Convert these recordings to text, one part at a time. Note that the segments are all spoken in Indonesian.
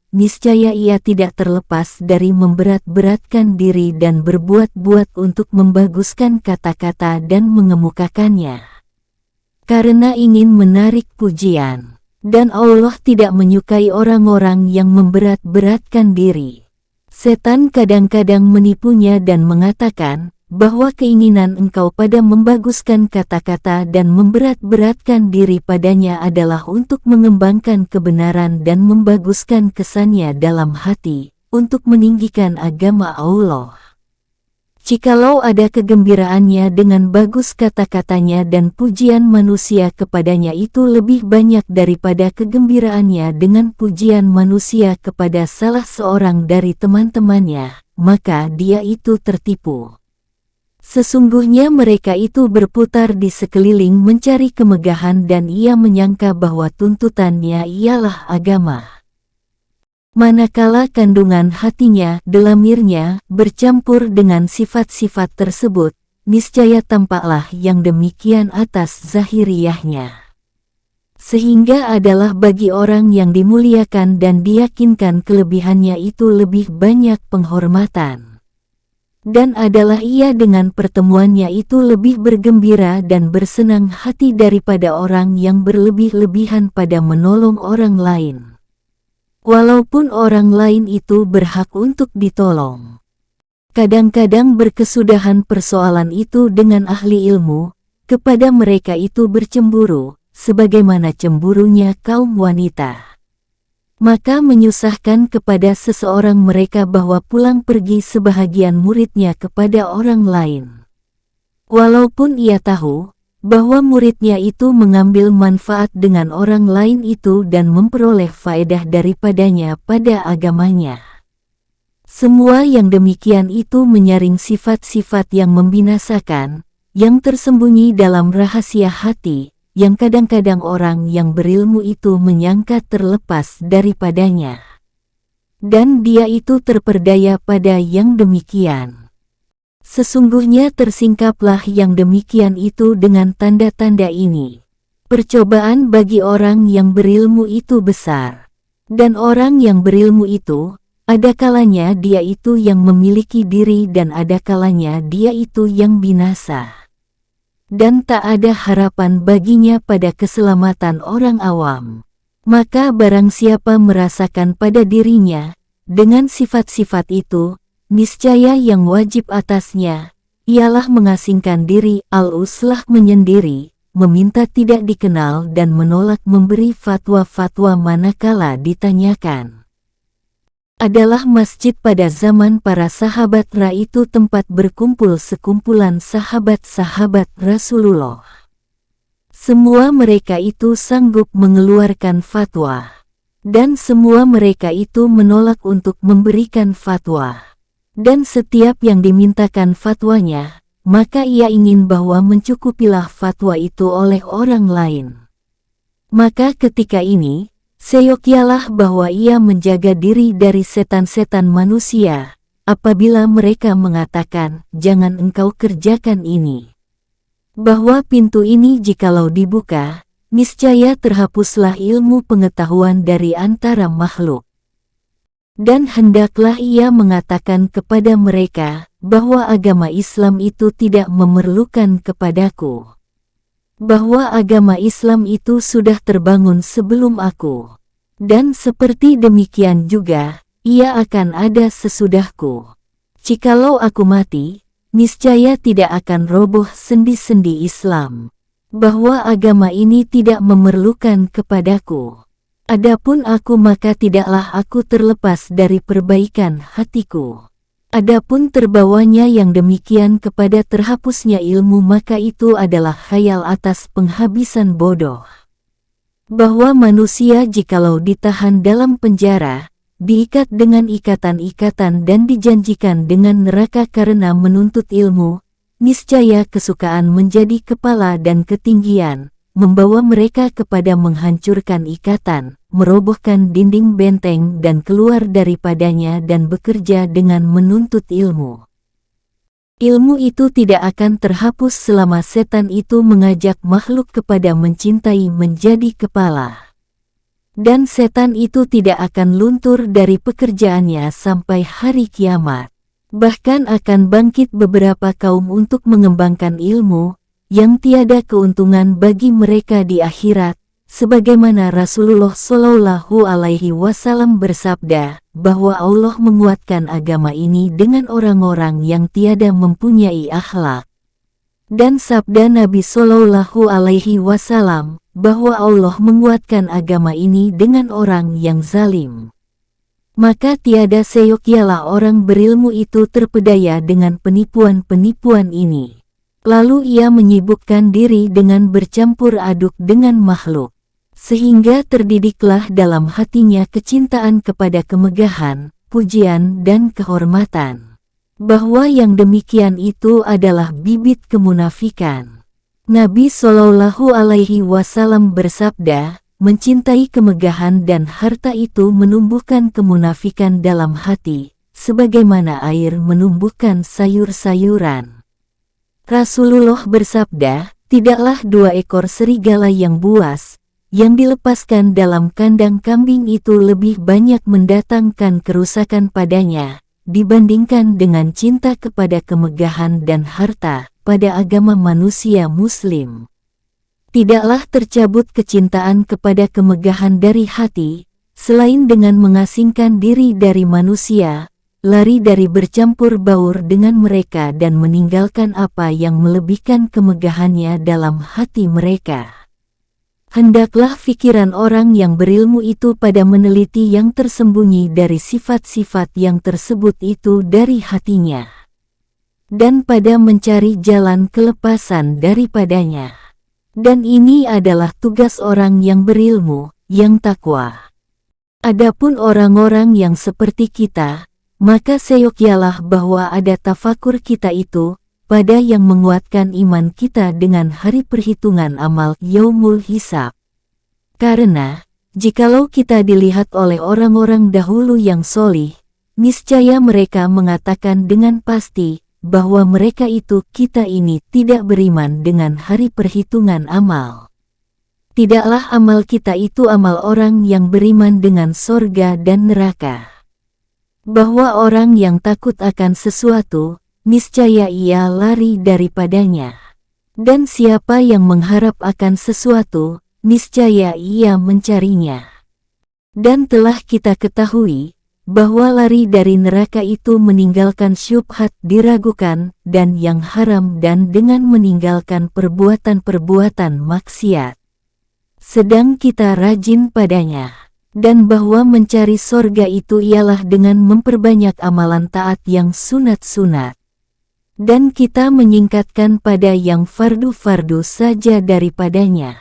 niscaya ia tidak terlepas dari memberat-beratkan diri dan berbuat-buat untuk membaguskan kata-kata dan mengemukakannya. Karena ingin menarik pujian. Dan Allah tidak menyukai orang-orang yang memberat-beratkan diri. Setan kadang-kadang menipunya dan mengatakan bahwa keinginan engkau pada membaguskan kata-kata dan memberat-beratkan diri padanya adalah untuk mengembangkan kebenaran dan membaguskan kesannya dalam hati, untuk meninggikan agama Allah. Jikalau ada kegembiraannya dengan bagus kata-katanya dan pujian manusia kepadanya itu lebih banyak daripada kegembiraannya dengan pujian manusia kepada salah seorang dari teman-temannya, maka dia itu tertipu. Sesungguhnya mereka itu berputar di sekeliling mencari kemegahan dan ia menyangka bahwa tuntutannya ialah agama. Manakala kandungan hatinya, delamirnya, bercampur dengan sifat-sifat tersebut, niscaya tampaklah yang demikian atas zahiriyahnya. Sehingga adalah bagi orang yang dimuliakan dan diyakinkan kelebihannya itu lebih banyak penghormatan. Dan adalah ia dengan pertemuannya itu lebih bergembira dan bersenang hati daripada orang yang berlebih-lebihan pada menolong orang lain. Walaupun orang lain itu berhak untuk ditolong. Kadang-kadang berkesudahan persoalan itu dengan ahli ilmu, kepada mereka itu bercemburu, sebagaimana cemburunya kaum wanita. Maka menyusahkan kepada seseorang mereka bahwa pulang pergi sebahagian muridnya kepada orang lain. Walaupun ia tahu bahwa muridnya itu mengambil manfaat dengan orang lain itu dan memperoleh faedah daripadanya pada agamanya. Semua yang demikian itu menyaring sifat-sifat yang membinasakan, yang tersembunyi dalam rahasia hati, yang kadang-kadang orang yang berilmu itu menyangka terlepas daripadanya. Dan dia itu terperdaya pada yang demikian. Sesungguhnya tersingkaplah yang demikian itu dengan tanda-tanda ini. Percobaan bagi orang yang berilmu itu besar. Dan orang yang berilmu itu, ada kalanya dia itu yang memiliki diri dan ada kalanya dia itu yang binasa. Dan tak ada harapan baginya pada keselamatan orang awam. Maka barang siapa merasakan pada dirinya, dengan sifat-sifat itu, niscaya yang wajib atasnya, ialah mengasingkan diri, al-uslah menyendiri, meminta tidak dikenal dan menolak memberi fatwa-fatwa manakala ditanyakan. Adalah masjid pada zaman para sahabat itu tempat berkumpul sekumpulan sahabat-sahabat Rasulullah. Semua mereka itu sanggup mengeluarkan fatwa. Dan semua mereka itu menolak untuk memberikan fatwa. Dan setiap yang dimintakan fatwanya, maka ia ingin bahwa mencukupilah fatwa itu oleh orang lain. Maka ketika ini, seyogialah bahwa ia menjaga diri dari setan-setan manusia, apabila mereka mengatakan, jangan engkau kerjakan ini. Bahwa pintu ini jikalau dibuka, niscaya terhapuslah ilmu pengetahuan dari antara makhluk. Dan hendaklah ia mengatakan kepada mereka, bahwa agama Islam itu tidak memerlukan kepadaku. Bahwa agama Islam itu sudah terbangun sebelum aku. Dan seperti demikian juga, ia akan ada sesudahku. Jikalau aku mati, niscaya tidak akan roboh sendi-sendi Islam. Bahwa agama ini tidak memerlukan kepadaku. Adapun aku maka tidaklah aku terlepas dari perbaikan hatiku. Adapun terbawanya yang demikian kepada terhapusnya ilmu maka itu adalah khayal atas penghabisan bodoh. Bahwa manusia jikalau ditahan dalam penjara, diikat dengan ikatan-ikatan dan dijanjikan dengan neraka karena menuntut ilmu, niscaya kesukaan menjadi kepala dan ketinggian, membawa mereka kepada menghancurkan ikatan, merobohkan dinding benteng dan keluar daripadanya dan bekerja dengan menuntut ilmu. Ilmu itu tidak akan terhapus selama setan itu mengajak makhluk kepada mencintai menjadi kepala. Dan setan itu tidak akan luntur dari pekerjaannya sampai hari kiamat. Bahkan akan bangkit beberapa kaum untuk mengembangkan ilmu, yang tiada keuntungan bagi mereka di akhirat, sebagaimana Rasulullah Shallallahu Alaihi Wasallam bersabda, bahwa Allah menguatkan agama ini dengan orang-orang yang tiada mempunyai akhlak. Dan sabda Nabi Shallallahu Alaihi Wasallam, bahwa Allah menguatkan agama ini dengan orang yang zalim. Maka tiada seyogialah orang berilmu itu terpedaya dengan penipuan-penipuan ini. Lalu ia menyibukkan diri dengan bercampur aduk dengan makhluk, sehingga terdidiklah dalam hatinya kecintaan kepada kemegahan, pujian dan kehormatan. Bahwa yang demikian itu adalah bibit kemunafikan. Nabi Shallallahu Alaihi Wasallam bersabda, mencintai kemegahan dan harta itu menumbuhkan kemunafikan dalam hati, sebagaimana air menumbuhkan sayur-sayuran. Rasulullah bersabda, tidaklah 2 ekor serigala yang buas, yang dilepaskan dalam kandang kambing itu lebih banyak mendatangkan kerusakan padanya, dibandingkan dengan cinta kepada kemegahan dan harta pada agama manusia muslim. Tidaklah tercabut kecintaan kepada kemegahan dari hati, selain dengan mengasingkan diri dari manusia, lari dari bercampur baur dengan mereka dan meninggalkan apa yang melebihkan kemegahannya dalam hati mereka. Hendaklah pikiran orang yang berilmu itu pada meneliti yang tersembunyi dari sifat-sifat yang tersebut itu dari hatinya, dan pada mencari jalan kelepasan daripadanya. Dan ini adalah tugas orang yang berilmu, yang takwa. Adapun orang-orang yang seperti kita, maka seyogialah bahwa ada tafakur kita itu, pada yang menguatkan iman kita dengan hari perhitungan amal yaumul hisab. Karena, jikalau kita dilihat oleh orang-orang dahulu yang solih, niscaya mereka mengatakan dengan pasti, bahwa mereka itu kita ini tidak beriman dengan hari perhitungan amal. Tidaklah amal kita itu amal orang yang beriman dengan sorga dan neraka. Bahwa orang yang takut akan sesuatu, niscaya ia lari daripadanya. Dan siapa yang mengharap akan sesuatu, niscaya ia mencarinya. Dan telah kita ketahui, bahwa lari dari neraka itu meninggalkan syubhat diragukan dan yang haram dan dengan meninggalkan perbuatan-perbuatan maksiat. Sedang kita rajin padanya. Dan bahwa mencari sorga itu ialah dengan memperbanyak amalan taat yang sunat-sunat. Dan kita menyingkatkan pada yang fardu-fardu saja daripadanya.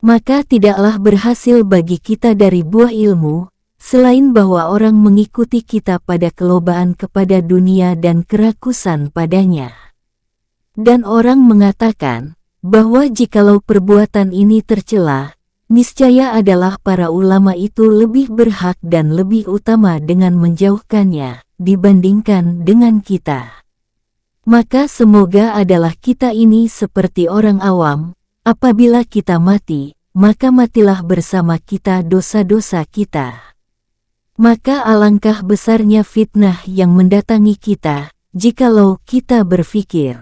Maka tidaklah berhasil bagi kita dari buah ilmu, selain bahwa orang mengikuti kita pada kelobaan kepada dunia dan kerakusan padanya. Dan orang mengatakan, bahwa jikalau perbuatan ini tercela, niscaya adalah para ulama itu lebih berhak dan lebih utama dengan menjauhkannya, dibandingkan dengan kita. Maka semoga adalah kita ini seperti orang awam, apabila kita mati, maka matilah bersama kita dosa-dosa kita. Maka alangkah besarnya fitnah yang mendatangi kita, jikalau kita berfikir.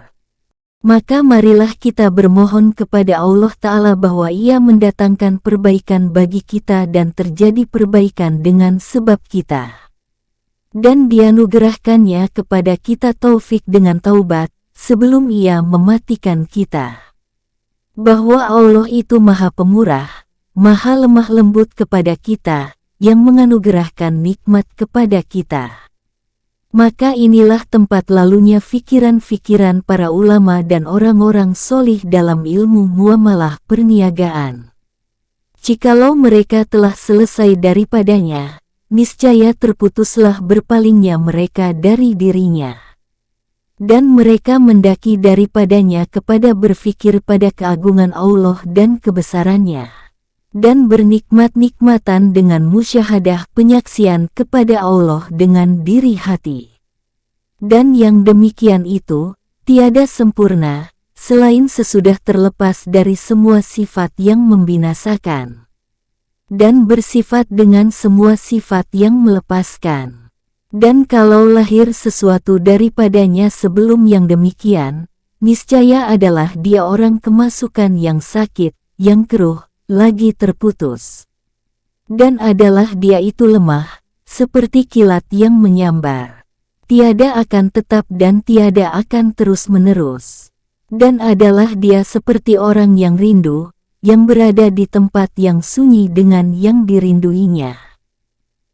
Maka marilah kita bermohon kepada Allah Ta'ala bahwa Ia mendatangkan perbaikan bagi kita dan terjadi perbaikan dengan sebab kita. Dan dianugerahkannya kepada kita taufik dengan taubat, sebelum Ia mematikan kita. Bahwa Allah itu Maha Pemurah, Maha lemah lembut kepada kita, yang menganugerahkan nikmat kepada kita. Maka inilah tempat lalunya fikiran-fikiran para ulama dan orang-orang solih dalam ilmu muamalah perniagaan. Jikalau mereka telah selesai daripadanya, niscaya terputuslah berpalingnya mereka dari dirinya. Dan mereka mendaki daripadanya kepada berfikir pada keagungan Allah dan kebesarannya. Dan bernikmat-nikmatan dengan musyahadah penyaksian kepada Allah dengan diri hati. Dan yang demikian itu, tiada sempurna, selain sesudah terlepas dari semua sifat yang membinasakan. dan bersifat dengan semua sifat yang melepaskan. Dan kalau lahir sesuatu daripadanya sebelum yang demikian, niscaya adalah dia orang kemasukan yang sakit, yang keruh, lagi terputus. Dan adalah dia itu lemah, seperti kilat yang menyambar. Tiada akan tetap dan tiada akan terus-menerus. Dan adalah dia seperti orang yang rindu, yang berada di tempat yang sunyi dengan yang dirinduinya.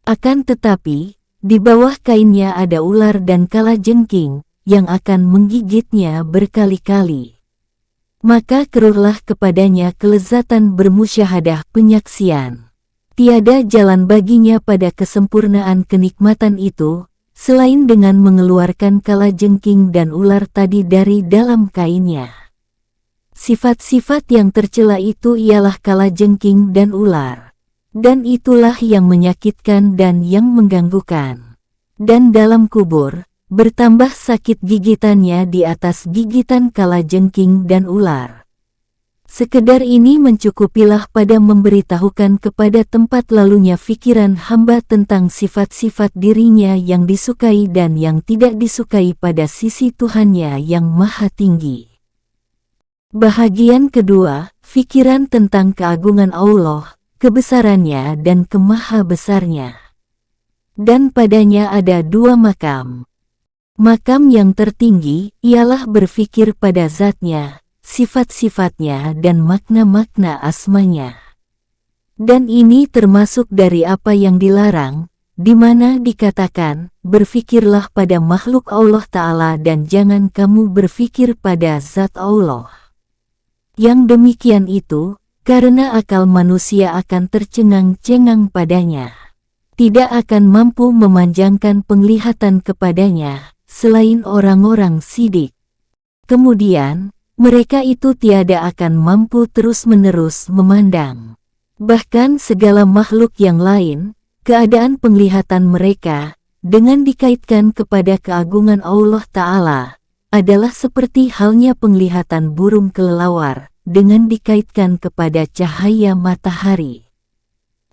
Akan tetapi, di bawah kainnya ada ular dan kalajengking, yang akan menggigitnya berkali-kali. Maka keruhlah kepadanya kelezatan bermusyahadah penyaksian. Tiada jalan baginya pada kesempurnaan kenikmatan itu, selain dengan mengeluarkan kalajengking dan ular tadi dari dalam kainnya. Sifat-sifat yang tercela itu ialah kalajengking dan ular. Dan itulah yang menyakitkan dan yang mengganggukan. Dan dalam kubur, bertambah sakit gigitannya di atas gigitan kalajengking dan ular. Sekedar ini mencukupilah pada memberitahukan kepada tempat lalunya fikiran hamba tentang sifat-sifat dirinya yang disukai dan yang tidak disukai pada sisi Tuhannya yang Maha Tinggi. Bahagian kedua, fikiran tentang keagungan Allah, kebesarannya dan kemaha besarnya. Dan padanya ada dua makam. Makam yang tertinggi ialah berfikir pada zatnya, sifat-sifatnya dan makna-makna asmanya. Dan ini termasuk dari apa yang dilarang, di mana dikatakan, berfikirlah pada makhluk Allah Ta'ala dan jangan kamu berfikir pada zat Allah. Yang demikian itu, karena akal manusia akan tercengang-cengang padanya. Tidak akan mampu memanjangkan penglihatan kepadanya, selain orang-orang sidik. Kemudian, mereka itu tiada akan mampu terus-menerus memandang. Bahkan segala makhluk yang lain, keadaan penglihatan mereka, dengan dikaitkan kepada keagungan Allah Ta'ala, adalah seperti halnya penglihatan burung kelelawar, dengan dikaitkan kepada cahaya matahari.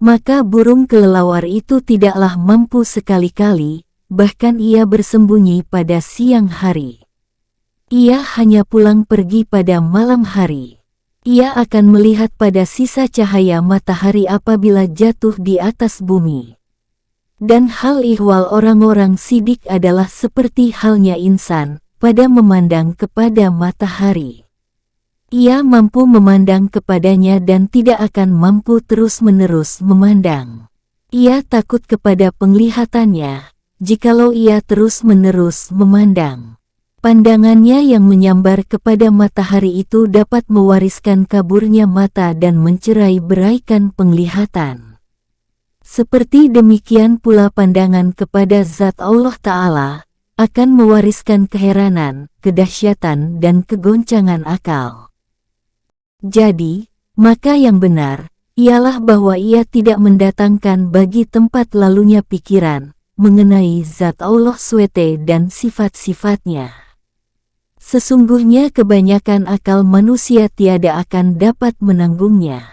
Maka burung kelelawar itu tidaklah mampu sekali-kali, bahkan ia bersembunyi pada siang hari. Ia hanya pulang pergi pada malam hari. Ia akan melihat pada sisa cahaya matahari apabila jatuh di atas bumi. Dan hal ihwal orang-orang sidik adalah seperti halnya insan, pada memandang kepada matahari. Ia mampu memandang kepadanya dan tidak akan mampu terus-menerus memandang. Ia takut kepada penglihatannya, jikalau ia terus-menerus memandang. Pandangannya yang menyambar kepada matahari itu dapat mewariskan kaburnya mata dan mencerai beraikan penglihatan. Seperti demikian pula pandangan kepada zat Allah Ta'ala, akan mewariskan keheranan, kedahsyatan dan kegoncangan akal. Jadi, maka yang benar, ialah bahwa ia tidak mendatangkan bagi tempat lalunya pikiran, mengenai zat Allah SWT dan sifat-sifatnya. Sesungguhnya kebanyakan akal manusia tiada akan dapat menanggungnya.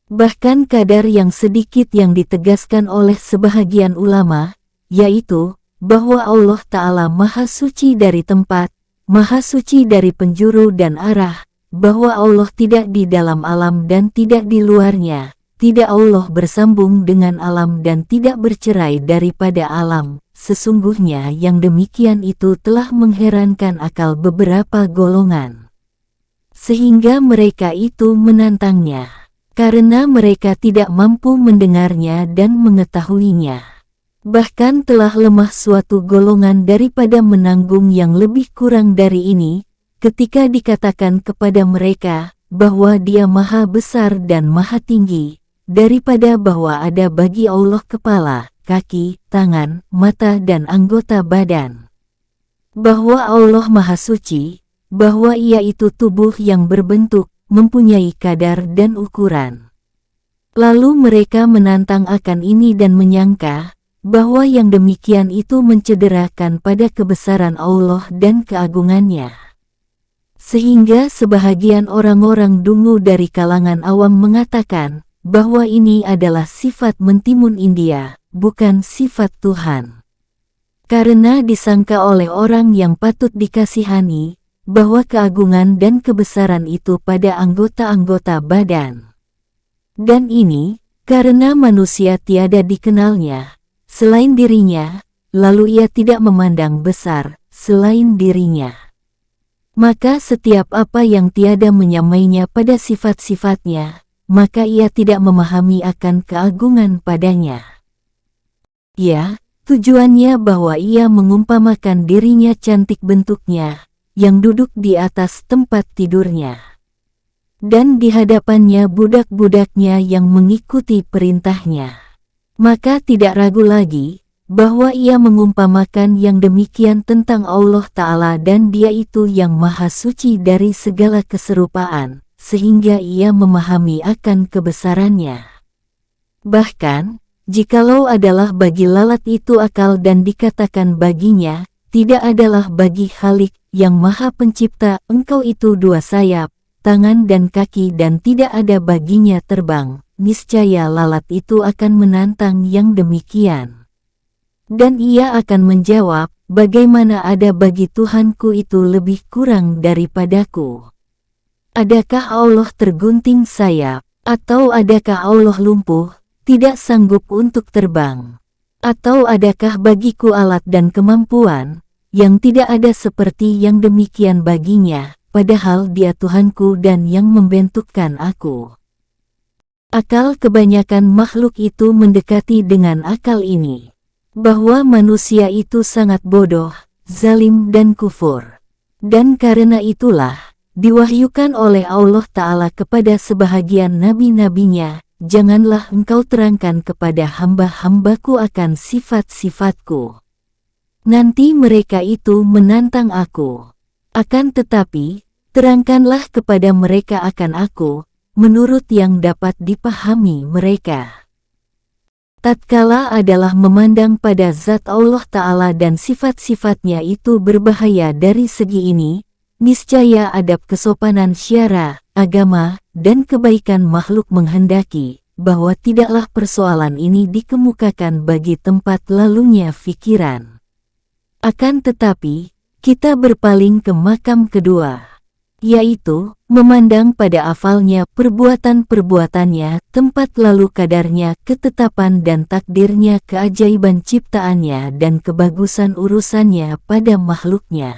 Bahkan kadar yang sedikit yang ditegaskan oleh sebahagian ulama, yaitu, bahwa Allah Ta'ala Maha Suci dari tempat, Maha Suci dari penjuru dan arah, bahwa Allah tidak di dalam alam dan tidak di luarnya, tidak Allah bersambung dengan alam dan tidak bercerai daripada alam. Sesungguhnya yang demikian itu telah mengherankan akal beberapa golongan. Sehingga mereka itu menantangnya, karena mereka tidak mampu mendengarnya dan mengetahuinya. Bahkan telah lemah suatu golongan daripada menanggung yang lebih kurang dari ini, ketika dikatakan kepada mereka, bahwa Dia Maha Besar dan Maha Tinggi, daripada bahwa ada bagi Allah kepala, kaki, tangan, mata dan anggota badan. Bahwa Allah Maha Suci, bahwa Ia itu tubuh yang berbentuk, mempunyai kadar dan ukuran. Lalu mereka menantang akan ini dan menyangka, bahwa yang demikian itu mencederakan pada kebesaran Allah dan keagungannya. Sehingga sebahagian orang-orang dungu dari kalangan awam mengatakan, bahwa ini adalah sifat mentimun India, bukan sifat Tuhan. Karena disangka oleh orang yang patut dikasihani, bahwa keagungan dan kebesaran itu pada anggota-anggota badan. Dan ini, karena manusia tiada dikenalnya, selain dirinya, lalu ia tidak memandang besar, selain dirinya. Maka setiap apa yang tiada menyamainya pada sifat-sifatnya, maka ia tidak memahami akan keagungan padanya. Ya, tujuannya bahwa ia mengumpamakan dirinya cantik bentuknya, yang duduk di atas tempat tidurnya. Dan di hadapannya budak-budaknya yang mengikuti perintahnya. Maka tidak ragu lagi, bahwa ia mengumpamakan yang demikian tentang Allah Ta'ala dan Dia itu yang maha suci dari segala keserupaan, sehingga ia memahami akan kebesarannya. Bahkan, jikalau adalah bagi lalat itu akal dan dikatakan baginya, tidak adalah bagi Khalik yang maha pencipta engkau itu dua sayap, tangan dan kaki dan tidak ada baginya terbang, niscaya lalat itu akan menantang yang demikian. Dan ia akan menjawab, bagaimana ada bagi Tuhanku itu lebih kurang daripadaku? Adakah Allah tergunting sayap, atau adakah Allah lumpuh, tidak sanggup untuk terbang? Atau adakah bagiku alat dan kemampuan, yang tidak ada seperti yang demikian baginya, padahal Dia Tuhanku dan yang membentukkan aku? Akal kebanyakan makhluk itu mendekati dengan akal ini. Bahwa manusia itu sangat bodoh, zalim dan kufur. Dan karena itulah, diwahyukan oleh Allah Ta'ala kepada sebahagian nabi-nabinya, janganlah engkau terangkan kepada hamba-hambaku akan sifat-sifatku. Nanti mereka itu menantang aku. Akan tetapi, terangkanlah kepada mereka akan aku, menurut yang dapat dipahami mereka. Tatkala adalah memandang pada zat Allah Ta'ala dan sifat-sifatnya itu berbahaya dari segi ini, niscaya adab kesopanan syara, agama, dan kebaikan makhluk menghendaki, bahwa tidaklah persoalan ini dikemukakan bagi tempat lalunya fikiran. Akan tetapi, kita berpaling ke makam kedua, yaitu memandang pada afalnya perbuatan-perbuatannya, tempat lalu kadarnya, ketetapan dan takdirnya, keajaiban ciptaannya dan kebagusan urusannya pada makhluknya.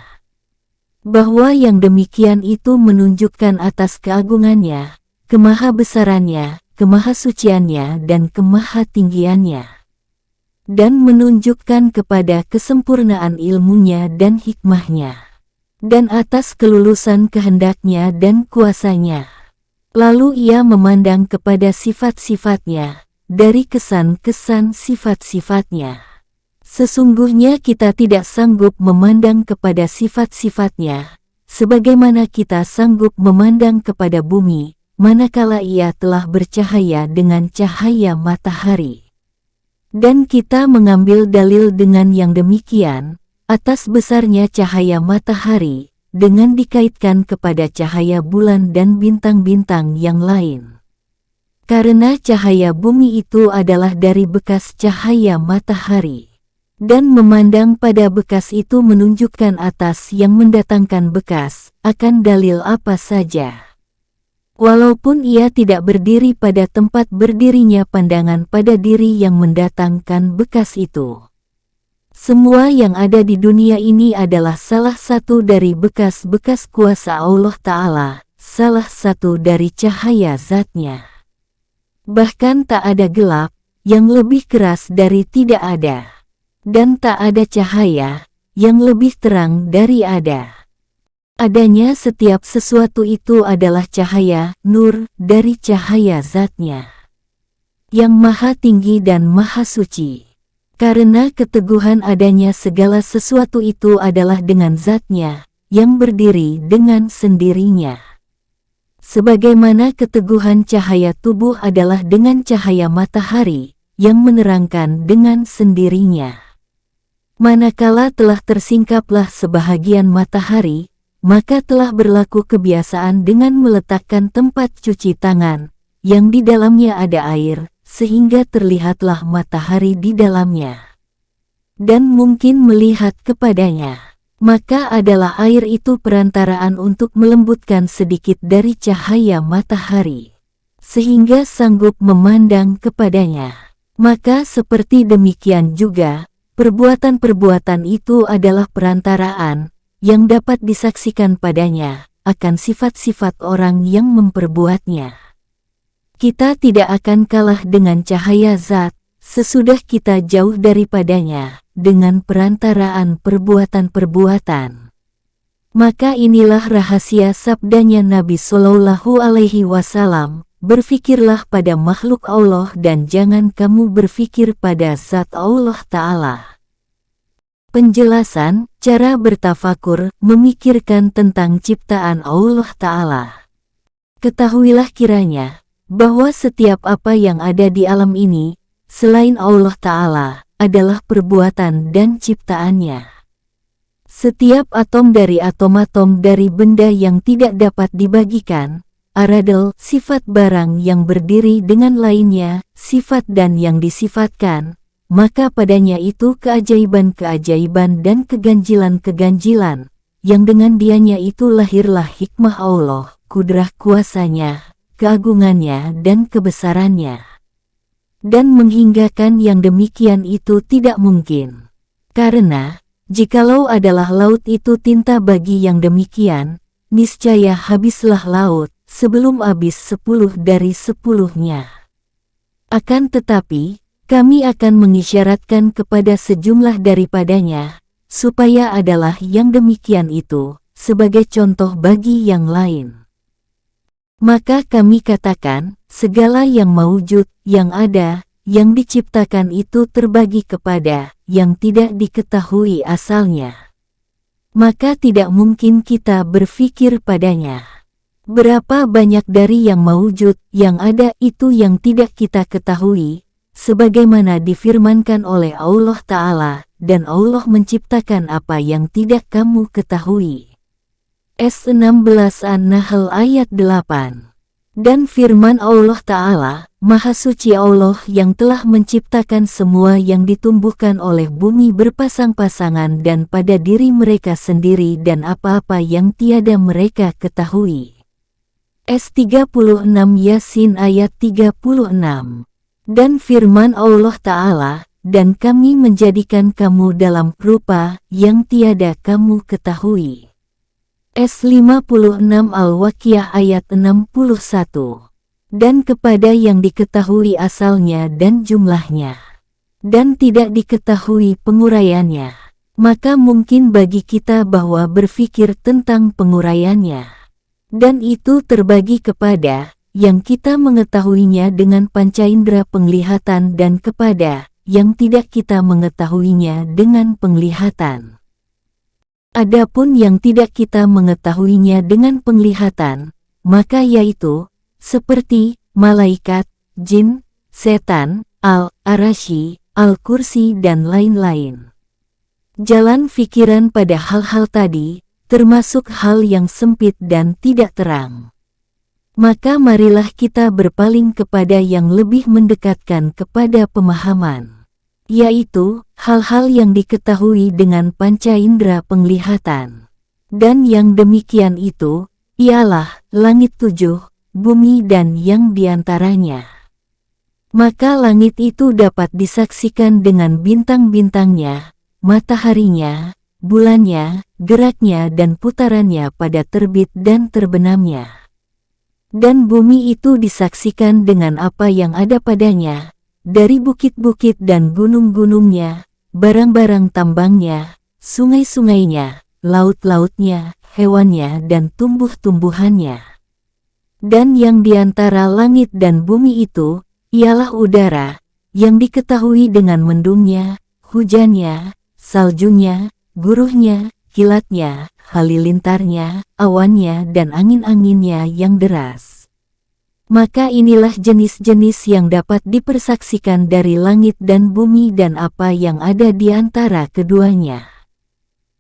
Bahwa yang demikian itu menunjukkan atas keagungannya, kemahabesarannya, kemahasuciannya dan kemahatinggiannya. Dan menunjukkan kepada kesempurnaan ilmunya dan hikmahnya. Dan atas kelulusan kehendaknya dan kuasanya. Lalu ia memandang kepada sifat-sifatnya, dari kesan-kesan sifat-sifatnya. Sesungguhnya kita tidak sanggup memandang kepada sifat-sifatnya, sebagaimana kita sanggup memandang kepada bumi, manakala ia telah bercahaya dengan cahaya matahari. Dan kita mengambil dalil dengan yang demikian, atas besarnya cahaya matahari, dengan dikaitkan kepada cahaya bulan dan bintang-bintang yang lain. Karena cahaya bumi itu adalah dari bekas cahaya matahari. Dan memandang pada bekas itu menunjukkan atas yang mendatangkan bekas, akan dalil apa saja. Walaupun ia tidak berdiri pada tempat berdirinya pandangan pada diri yang mendatangkan bekas itu. Semua yang ada di dunia ini adalah salah satu dari bekas-bekas kuasa Allah Ta'ala, salah satu dari cahaya zatnya. Bahkan tak ada gelap, yang lebih keras dari tidak ada. Dan tak ada cahaya, yang lebih terang dari ada. Adanya setiap sesuatu itu adalah cahaya, nur, dari cahaya zatnya. Yang maha tinggi dan maha suci. Karena keteguhan adanya segala sesuatu itu adalah dengan zatnya, yang berdiri dengan sendirinya. Sebagaimana keteguhan cahaya tubuh adalah dengan cahaya matahari, yang menerangkan dengan sendirinya. Manakala telah tersingkaplah sebahagian matahari, maka telah berlaku kebiasaan dengan meletakkan tempat cuci tangan, yang di dalamnya ada air, sehingga terlihatlah matahari di dalamnya. Dan mungkin melihat kepadanya. Maka adalah air itu perantaraan untuk melembutkan sedikit dari cahaya matahari, sehingga sanggup memandang kepadanya. Maka seperti demikian juga, perbuatan-perbuatan itu adalah perantaraan, yang dapat disaksikan padanya, akan sifat-sifat orang yang memperbuatnya. Kita tidak akan kalah dengan cahaya zat, sesudah kita jauh daripadanya, dengan perantaraan perbuatan-perbuatan. Maka inilah rahasia sabdanya Nabi Shallallahu Alaihi Wasallam, berfikirlah pada makhluk Allah dan jangan kamu berfikir pada zat Allah Ta'ala. Penjelasan, cara bertafakur, memikirkan tentang ciptaan Allah Ta'ala. Ketahuilah kiranya, bahwa setiap apa yang ada di alam ini, selain Allah Ta'ala, adalah perbuatan dan ciptaannya. Setiap atom dari atom-atom dari benda yang tidak dapat dibagikan, aradel, sifat barang yang berdiri dengan lainnya, sifat dan yang disifatkan, maka padanya itu keajaiban-keajaiban dan keganjilan-keganjilan, yang dengan dianya itu lahirlah hikmah Allah, kudrah kuasanya, keagungannya dan kebesarannya. Dan menghinggakan yang demikian itu tidak mungkin. Karena, jikalau adalah laut itu tinta bagi yang demikian, niscaya habislah laut, sebelum habis 10 dari 10-nya. Akan tetapi, kami akan mengisyaratkan kepada sejumlah daripadanya, supaya adalah yang demikian itu, sebagai contoh bagi yang lain. Maka kami katakan, segala yang maujud, yang ada, yang diciptakan itu terbagi kepada yang tidak diketahui asalnya. Maka tidak mungkin kita berfikir padanya. Berapa banyak dari yang maujud, yang ada itu yang tidak kita ketahui, sebagaimana difirmankan oleh Allah Ta'ala, dan Allah menciptakan apa yang tidak kamu ketahui. S16 An-Nahl ayat 8. Dan firman Allah Ta'ala, Maha Suci Allah yang telah menciptakan semua yang ditumbuhkan oleh bumi berpasang-pasangan dan pada diri mereka sendiri dan apa-apa yang tiada mereka ketahui. S36 Yasin ayat 36. Dan firman Allah Ta'ala, dan kami menjadikan kamu dalam rupa yang tiada kamu ketahui. S56 Al-Waqiah ayat 61. Dan kepada yang diketahui asalnya dan jumlahnya, dan tidak diketahui penguraiannya, maka mungkin bagi kita bahwa berfikir tentang penguraiannya. Dan itu terbagi kepada yang kita mengetahuinya dengan panca indera penglihatan dan kepada yang tidak kita mengetahuinya dengan penglihatan. Adapun yang tidak kita mengetahuinya dengan penglihatan, maka yaitu, seperti, malaikat, jin, setan, al-arasy, al-kursi dan lain-lain. Jalan fikiran pada hal-hal tadi, termasuk hal yang sempit dan tidak terang. Maka marilah kita berpaling kepada yang lebih mendekatkan kepada pemahaman, yaitu, hal-hal yang diketahui dengan panca indera penglihatan. Dan yang demikian itu, ialah, langit 7, bumi dan yang diantaranya. Maka langit itu dapat disaksikan dengan bintang-bintangnya, mataharinya, bulannya, geraknya dan putarannya pada terbit dan terbenamnya. Dan bumi itu disaksikan dengan apa yang ada padanya, dari bukit-bukit dan gunung-gunungnya, barang-barang tambangnya, sungai-sungainya, laut-lautnya, hewannya dan tumbuh-tumbuhannya. Dan yang diantara langit dan bumi itu, ialah udara, yang diketahui dengan mendungnya, hujannya, saljunya, guruhnya, kilatnya, halilintarnya, awannya dan angin-anginnya yang deras. Maka inilah jenis-jenis yang dapat dipersaksikan dari langit dan bumi dan apa yang ada di antara keduanya.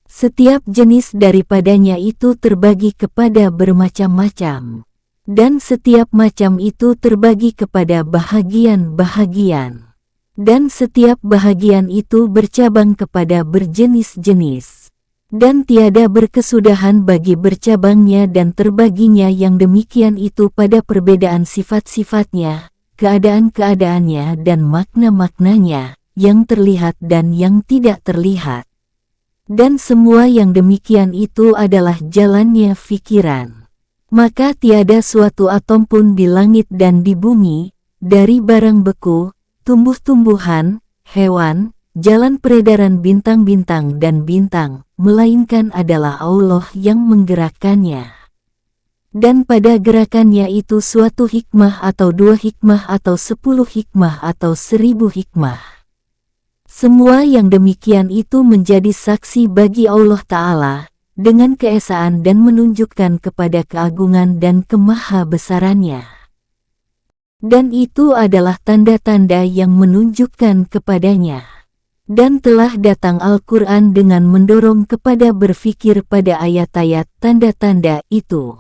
Setiap jenis daripadanya itu terbagi kepada bermacam-macam. Dan setiap macam itu terbagi kepada bahagian-bahagian. Dan setiap bahagian itu bercabang kepada berjenis-jenis. Dan tiada berkesudahan bagi bercabangnya dan terbaginya yang demikian itu pada perbedaan sifat-sifatnya, keadaan-keadaannya dan makna-maknanya, yang terlihat dan yang tidak terlihat. Dan semua yang demikian itu adalah jalannya pikiran. Maka tiada suatu atom pun di langit dan di bumi, dari barang beku, tumbuh-tumbuhan, hewan, jalan peredaran bintang-bintang dan bintang, melainkan adalah Allah yang menggerakkannya. Dan pada gerakannya itu suatu hikmah atau 2 hikmah atau 10 hikmah atau 1000 hikmah. Semua yang demikian itu menjadi saksi bagi Allah Ta'ala, dengan keesaan dan menunjukkan kepada keagungan dan kemahabesarannya. Dan itu adalah tanda-tanda yang menunjukkan kepadanya. Dan telah datang Al-Quran dengan mendorong kepada berfikir pada ayat-ayat tanda-tanda itu.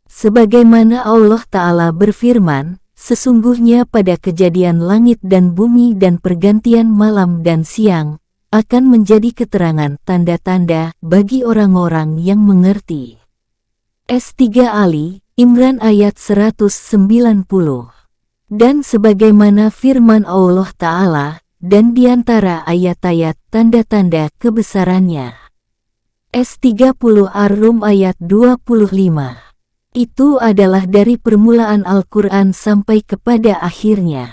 Sebagaimana Allah Ta'ala berfirman, sesungguhnya pada kejadian langit dan bumi dan pergantian malam dan siang, akan menjadi keterangan tanda-tanda bagi orang-orang yang mengerti. S3 Ali Imran ayat 190. Dan sebagaimana firman Allah Ta'ala, dan diantara ayat-ayat tanda-tanda kebesarannya. S30 Ar-Rum ayat 25. Itu adalah dari permulaan Al-Quran sampai kepada akhirnya.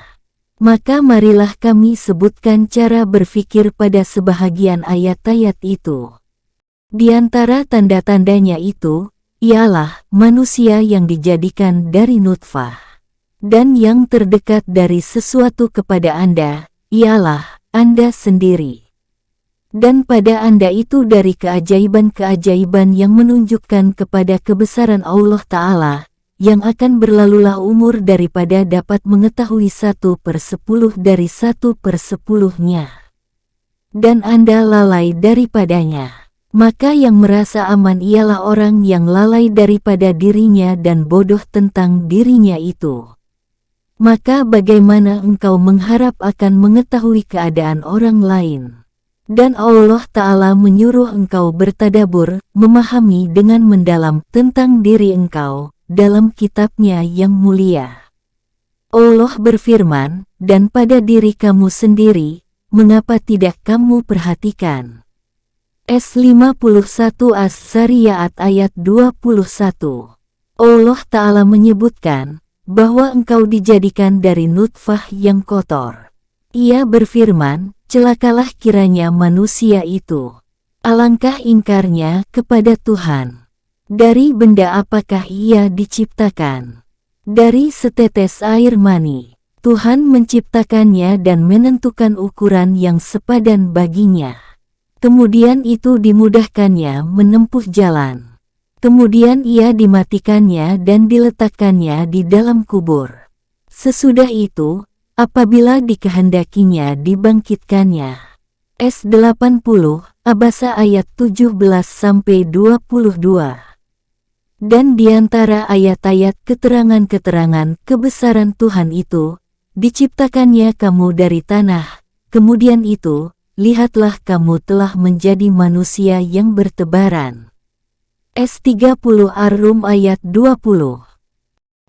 Maka marilah kami sebutkan cara berfikir pada sebahagian ayat-ayat itu. Di antara tanda-tandanya itu, ialah manusia yang dijadikan dari nutfah. Dan yang terdekat dari sesuatu kepada Anda, ialah Anda sendiri. Dan pada Anda itu dari keajaiban-keajaiban yang menunjukkan kepada kebesaran Allah Ta'ala, yang akan berlalulah umur daripada dapat mengetahui 1/10 dari 1/10-nya. Dan Anda lalai daripadanya. Maka yang merasa aman ialah orang yang lalai daripada dirinya dan bodoh tentang dirinya itu. Maka bagaimana engkau mengharap akan mengetahui keadaan orang lain? Dan Allah Ta'ala menyuruh engkau bertadabur, memahami dengan mendalam tentang diri engkau, dalam kitabnya yang mulia. Allah berfirman, dan pada diri kamu sendiri, mengapa tidak kamu perhatikan? S51 As-Sariyat ayat 21. Allah Ta'ala menyebutkan, bahwa engkau dijadikan dari nutfah yang kotor. Ia berfirman, celakalah kiranya manusia itu. Alangkah ingkarnya kepada Tuhan. Dari benda apakah ia diciptakan? Dari setetes air mani. Tuhan menciptakannya dan menentukan ukuran yang sepadan baginya. Kemudian itu dimudahkannya menempuh jalan. Kemudian ia dimatikannya dan diletakkannya di dalam kubur. Sesudah itu, apabila dikehendakinya dibangkitkannya. S80 Abasa ayat 17-22. Dan diantara ayat-ayat keterangan-keterangan kebesaran Tuhan itu, diciptakannya kamu dari tanah, kemudian itu, lihatlah kamu telah menjadi manusia yang bertebaran. S30 Ar-Rum ayat 20.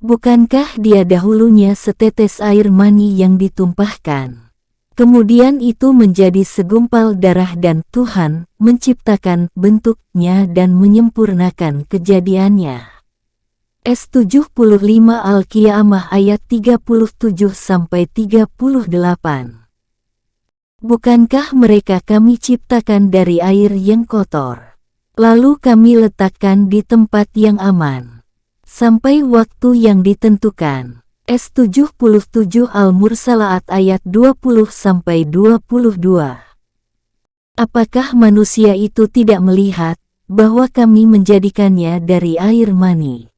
Bukankah dia dahulunya setetes air mani yang ditumpahkan? Kemudian itu menjadi segumpal darah dan Tuhan menciptakan bentuknya dan menyempurnakan kejadiannya. S75 Al-Qiyamah ayat 37-38. Bukankah mereka kami ciptakan dari air yang kotor, lalu kami letakkan di tempat yang aman, sampai waktu yang ditentukan. S77 Al-Mursalat ayat 20-22. Apakah manusia itu tidak melihat bahwa kami menjadikannya dari air mani?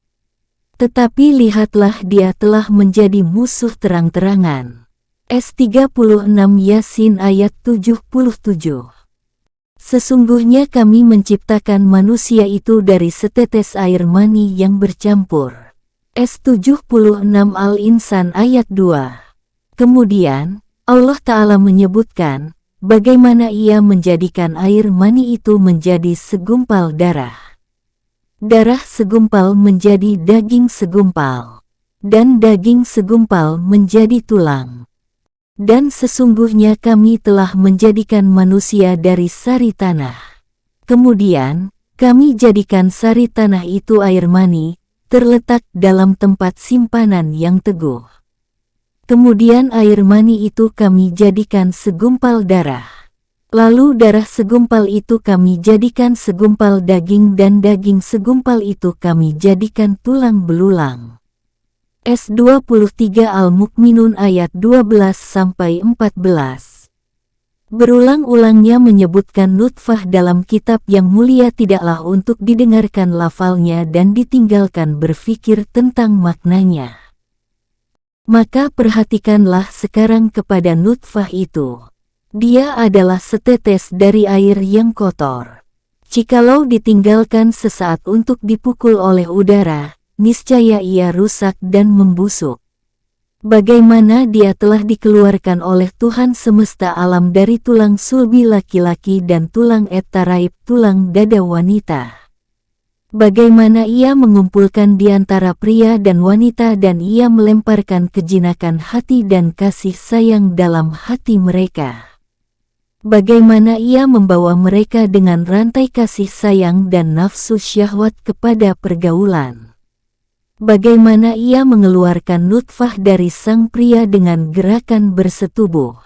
Tetapi lihatlah dia telah menjadi musuh terang-terangan. S36 Yasin ayat 77. Sesungguhnya kami menciptakan manusia itu dari setetes air mani yang bercampur. S76 Al-Insan ayat 2. Kemudian, Allah Ta'ala menyebutkan, bagaimana Ia menjadikan air mani itu menjadi segumpal darah. Darah segumpal menjadi daging segumpal. Dan daging segumpal menjadi tulang. Dan sesungguhnya kami telah menjadikan manusia dari sari tanah. Kemudian, kami jadikan sari tanah itu air mani, terletak dalam tempat simpanan yang teguh. Kemudian air mani itu kami jadikan segumpal darah. Lalu darah segumpal itu kami jadikan segumpal daging dan daging segumpal itu kami jadikan tulang belulang. S23 Al-Mukminun ayat 12-14. Berulang-ulangnya menyebutkan nutfah dalam kitab yang mulia tidaklah untuk didengarkan lafalnya dan ditinggalkan berfikir tentang maknanya. Maka perhatikanlah sekarang kepada nutfah itu. Dia adalah setetes dari air yang kotor. Jikalau ditinggalkan sesaat untuk dipukul oleh udara, niscaya ia rusak dan membusuk. Bagaimana dia telah dikeluarkan oleh Tuhan semesta alam dari tulang sulbi laki-laki dan tulang et-taraib tulang dada wanita. Bagaimana ia mengumpulkan di antara pria dan wanita dan ia melemparkan kejinakan hati dan kasih sayang dalam hati mereka. Bagaimana ia membawa mereka dengan rantai kasih sayang dan nafsu syahwat kepada pergaulan. Bagaimana ia mengeluarkan nutfah dari sang pria dengan gerakan bersetubuh.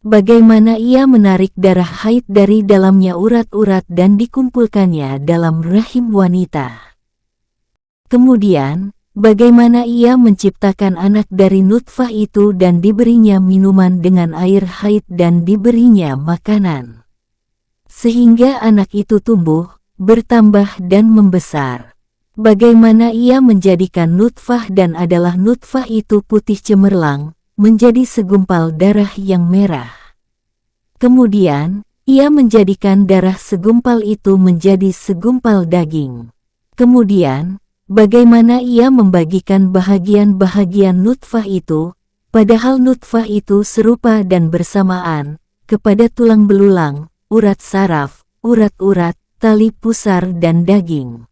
Bagaimana ia menarik darah haid dari dalamnya urat-urat dan dikumpulkannya dalam rahim wanita. Kemudian, bagaimana ia menciptakan anak dari nutfah itu dan diberinya minuman dengan air haid dan diberinya makanan. Sehingga anak itu tumbuh, bertambah dan membesar. Bagaimana ia menjadikan nutfah dan adalah nutfah itu putih cemerlang, menjadi segumpal darah yang merah. Kemudian, ia menjadikan darah segumpal itu menjadi segumpal daging. Kemudian, bagaimana ia membagikan bahagian-bahagian nutfah itu, padahal nutfah itu serupa dan bersamaan, kepada tulang belulang, urat saraf, urat-urat, tali pusar dan daging.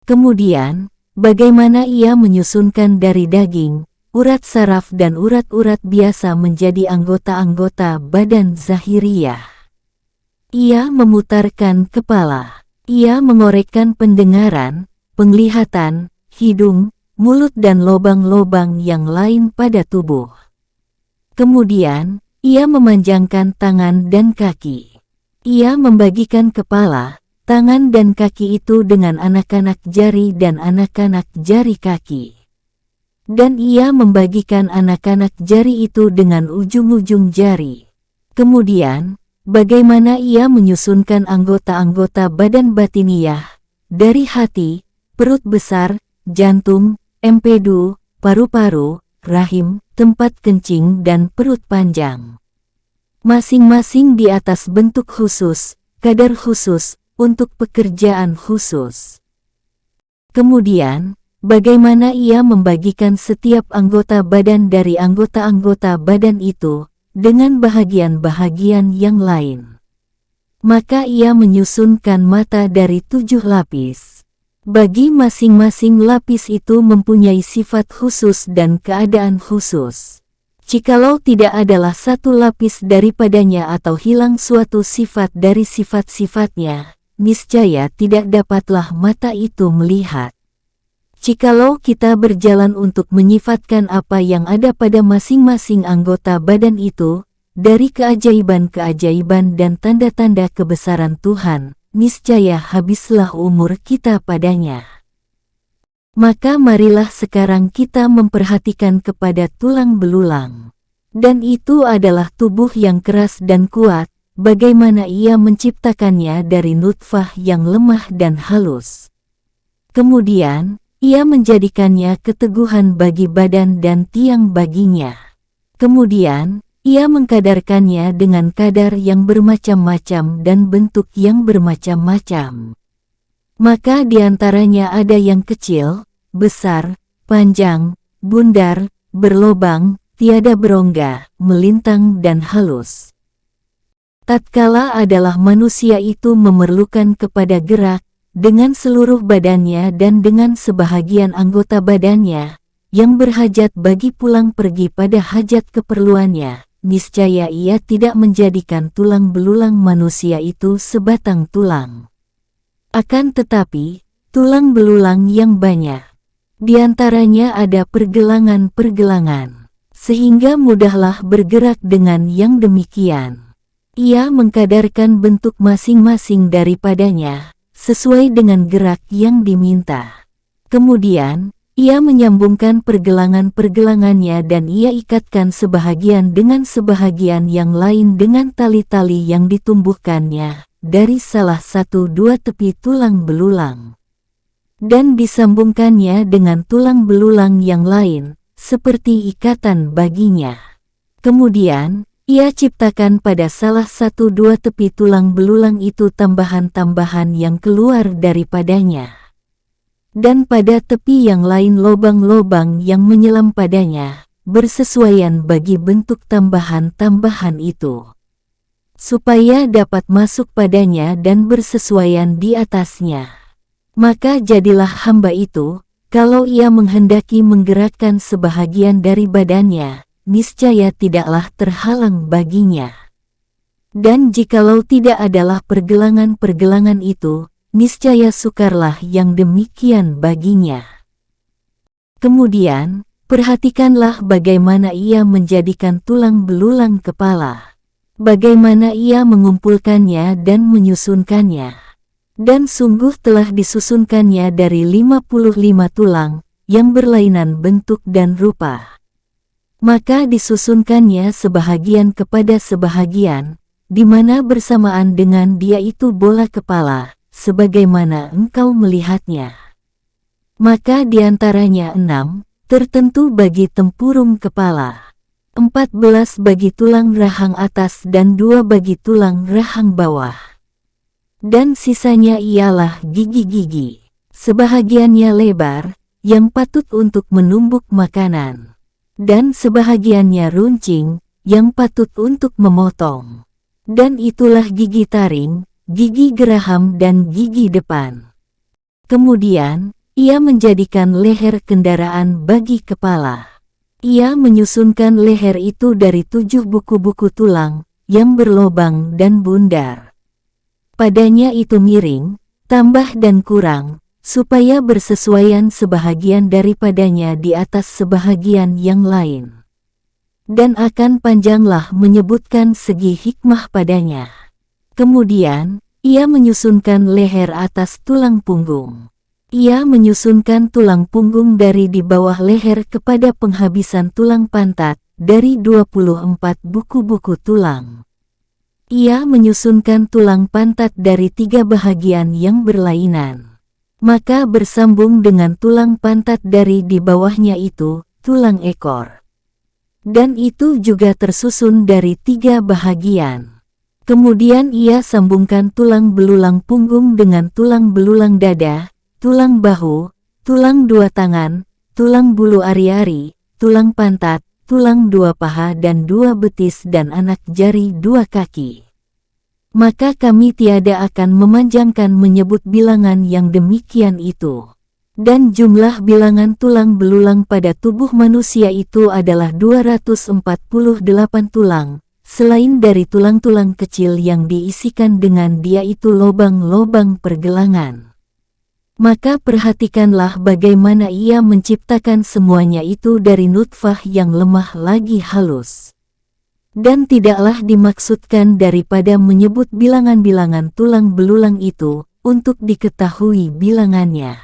Kemudian, bagaimana ia menyusunkan dari daging, urat saraf dan urat-urat biasa menjadi anggota-anggota badan zahiriyah. Ia memutarkan kepala. Ia mengorekkan pendengaran, penglihatan, hidung, mulut dan lobang-lobang yang lain pada tubuh. Kemudian, ia memanjangkan tangan dan kaki. Ia membagikan kepala, tangan dan kaki itu dengan anak-anak jari dan anak-anak jari kaki. Dan ia membagikan anak-anak jari itu dengan ujung-ujung jari. Kemudian, bagaimana ia menyusunkan anggota-anggota badan batiniyah, dari hati, perut besar, jantung, empedu, paru-paru, rahim, tempat kencing dan perut panjang. Masing-masing di atas bentuk khusus, kadar khusus, untuk pekerjaan khusus. Kemudian, bagaimana ia membagikan setiap anggota badan dari anggota-anggota badan itu, dengan bahagian-bahagian yang lain. Maka ia menyusunkan mata dari 7 lapis. Bagi masing-masing lapis itu mempunyai sifat khusus dan keadaan khusus. Jikalau tidak adalah satu lapis daripadanya atau hilang suatu sifat dari sifat-sifatnya, niscaya tidak dapatlah mata itu melihat. Jikalau kita berjalan untuk menyifatkan apa yang ada pada masing-masing anggota badan itu, dari keajaiban-keajaiban dan tanda-tanda kebesaran Tuhan, niscaya habislah umur kita padanya. Maka marilah sekarang kita memperhatikan kepada tulang belulang. Dan itu adalah tubuh yang keras dan kuat, bagaimana ia menciptakannya dari nutfah yang lemah dan halus. Kemudian, ia menjadikannya keteguhan bagi badan dan tiang baginya. Kemudian, ia mengkadarkannya dengan kadar yang bermacam-macam dan bentuk yang bermacam-macam. Maka di antaranya ada yang kecil, besar, panjang, bundar, berlobang, tiada berongga, melintang dan halus. Tatkala adalah manusia itu memerlukan kepada gerak, dengan seluruh badannya dan dengan sebahagian anggota badannya, yang berhajat bagi pulang pergi pada hajat keperluannya, niscaya ia tidak menjadikan tulang belulang manusia itu sebatang tulang. Akan tetapi, tulang belulang yang banyak, di antaranya ada pergelangan-pergelangan, sehingga mudahlah bergerak dengan yang demikian. Ia mengkadarkan bentuk masing-masing daripadanya, sesuai dengan gerak yang diminta. Kemudian, ia menyambungkan pergelangan-pergelangannya dan ia ikatkan sebahagian dengan sebahagian yang lain dengan tali-tali yang ditumbuhkannya dari salah satu dua tepi tulang belulang, dan disambungkannya dengan tulang belulang yang lain, seperti ikatan baginya. Kemudian, ia ciptakan pada salah satu dua tepi tulang belulang itu tambahan-tambahan yang keluar daripadanya. Dan pada tepi yang lain lobang-lobang yang menyelam padanya, bersesuaian bagi bentuk tambahan-tambahan itu, supaya dapat masuk padanya dan bersesuaian di atasnya. Maka jadilah hamba itu, kalau ia menghendaki menggerakkan sebahagian dari badannya, niscaya tidaklah terhalang baginya. Dan jikalau tidak adalah pergelangan-pergelangan itu, niscaya sukarlah yang demikian baginya. Kemudian, perhatikanlah bagaimana ia menjadikan tulang belulang kepala, bagaimana ia mengumpulkannya dan menyusunkannya. Dan sungguh telah disusunkannya dari 55 tulang, yang berlainan bentuk dan rupa. Maka disusunkannya sebahagian kepada sebahagian, di mana bersamaan dengan dia itu bola kepala, sebagaimana engkau melihatnya. Maka diantaranya 6, tertentu bagi tempurung kepala, 14 bagi tulang rahang atas dan 2 bagi tulang rahang bawah. Dan sisanya ialah gigi-gigi, sebahagiannya lebar, yang patut untuk menumbuk makanan, dan sebahagiannya runcing, yang patut untuk memotong. Dan itulah gigi taring, gigi geraham dan gigi depan. Kemudian, ia menjadikan leher kendaraan bagi kepala. Ia menyusunkan leher itu dari 7 buku-buku tulang, yang berlobang dan bundar. Padanya itu miring, tambah dan kurang, supaya bersesuaian sebahagian daripadanya di atas sebahagian yang lain. Dan akan panjanglah menyebutkan segi hikmah padanya. Kemudian, ia menyusunkan leher atas tulang punggung. Ia menyusunkan tulang punggung dari di bawah leher kepada penghabisan tulang pantat, dari 24 buku-buku tulang. Ia menyusunkan tulang pantat dari 3 bahagian yang berlainan. Maka bersambung dengan tulang pantat dari di bawahnya itu, tulang ekor. Dan itu juga tersusun dari 3 bahagian. Kemudian ia sambungkan tulang belulang punggung dengan tulang belulang dada, tulang bahu, tulang 2 tangan, tulang bulu ari-ari, tulang pantat, tulang 2 paha dan 2 betis dan anak jari 2 kaki. Maka kami tiada akan memanjangkan menyebut bilangan yang demikian itu. Dan jumlah bilangan tulang belulang pada tubuh manusia itu adalah 248 tulang, selain dari tulang-tulang kecil yang diisikan dengan dia itu lobang-lobang pergelangan. Maka perhatikanlah bagaimana ia menciptakan semuanya itu dari nutfah yang lemah lagi halus. Dan tidaklah dimaksudkan daripada menyebut bilangan-bilangan tulang belulang itu, untuk diketahui bilangannya.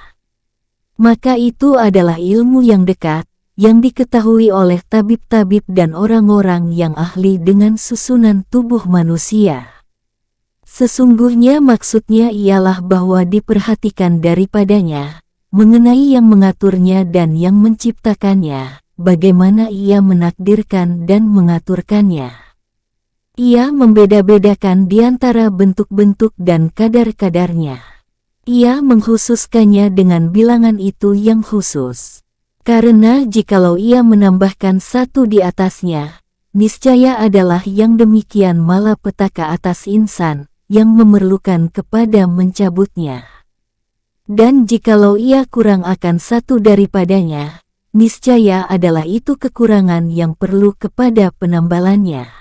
Maka itu adalah ilmu yang dekat, yang diketahui oleh tabib-tabib dan orang-orang yang ahli dengan susunan tubuh manusia. Sesungguhnya maksudnya ialah bahwa diperhatikan daripadanya, mengenai yang mengaturnya dan yang menciptakannya, bagaimana ia menakdirkan dan mengaturkannya. Ia membeda-bedakan di antara bentuk-bentuk dan kadar-kadarnya. Ia mengkhususkannya dengan bilangan itu yang khusus. Karena jikalau ia menambahkan satu di atasnya, niscaya adalah yang demikian malapetaka atas insan yang memerlukan kepada mencabutnya. Dan jikalau ia kurang akan satu daripadanya, niscaya adalah itu kekurangan yang perlu kepada penambalannya.